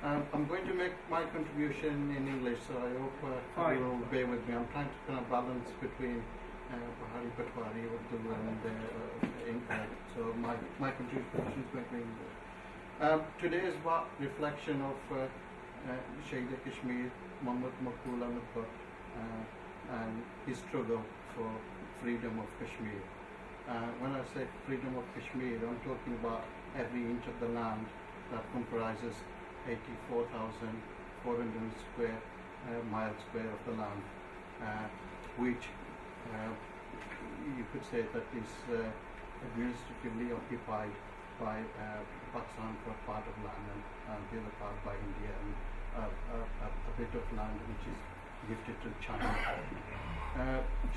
I'm going to make my contribution in English, so I hope you will bear with me. I'm trying to kind of balance between Bahari, Patwari, Urdu, and English. So my contribution is going to be English. Today's reflection of Shaheed Kashmir, Maqbool Bhat, and his struggle for freedom of Kashmir. When I say freedom of Kashmir, I'm talking about every inch of the land that comprises 84,400 miles square of the land, which you could say that is administratively occupied by Pakistan for part of land, and the other part by India, and a bit of land which is gifted to China.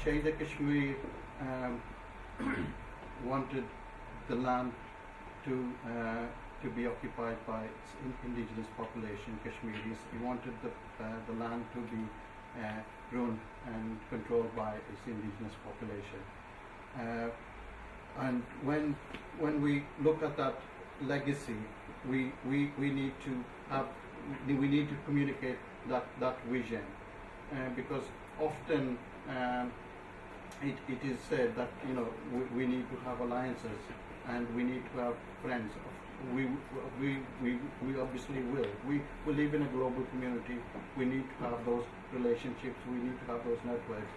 Shaheed Kashmir wanted the land to be occupied by its indigenous population, Kashmiris. He wanted the land to be run and controlled by its indigenous population. And when we look at that legacy, we need to communicate that vision, because often it is said that we need to have alliances and we need to have friends. We obviously will. We live in a global community. We need to have those relationships. We need to have those networks.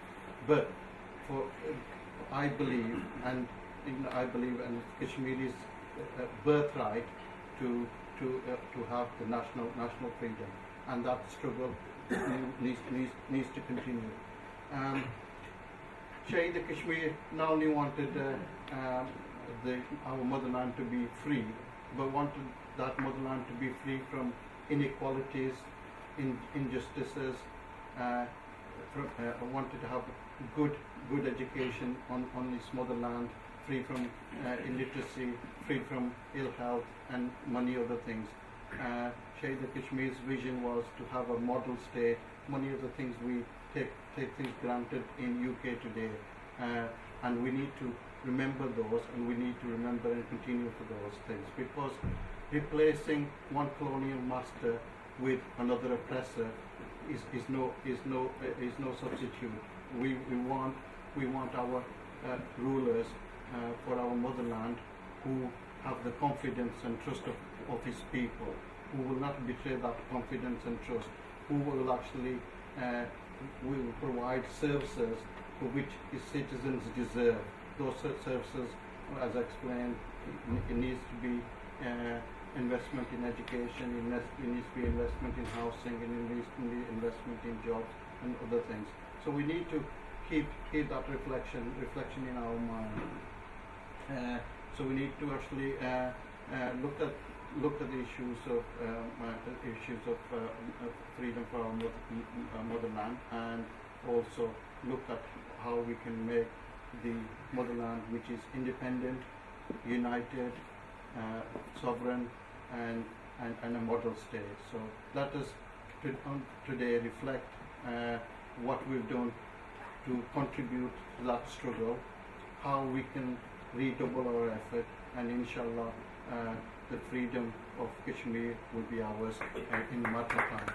But I believe, and Kashmiri's birthright to have the national freedom, and that struggle needs to continue. Shaheed Kashmir not only wanted our motherland to be free, but wanted that motherland to be free from inequalities, injustices. Wanted to have good education on its motherland, free from illiteracy, free from ill health, and many other things. Shaheed Kashmir's vision was to have a model state. Many of the things we take things granted in UK today, and we need to remember those, and we need to remember and continue for those things, because replacing one colonial master with another oppressor is no substitute. We want our rulers for our motherland who have the confidence and trust of his people, who will not betray that confidence and trust, who will actually will provide services for which his citizens deserve. Those services, as I explained, it needs to be investment in education, it needs to be investment in housing, and it needs to be investment in jobs and other things. So we need to keep that reflection in our mind. So we need to actually look at the issues of freedom for our motherland, and also look at how we can make the motherland, which is independent, united, sovereign, and a model state. So let us today reflect what we've done to contribute to that struggle, how we can redouble our effort, and inshallah the freedom of Kashmir will be ours in a matter of time.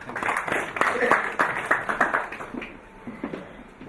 Thank you.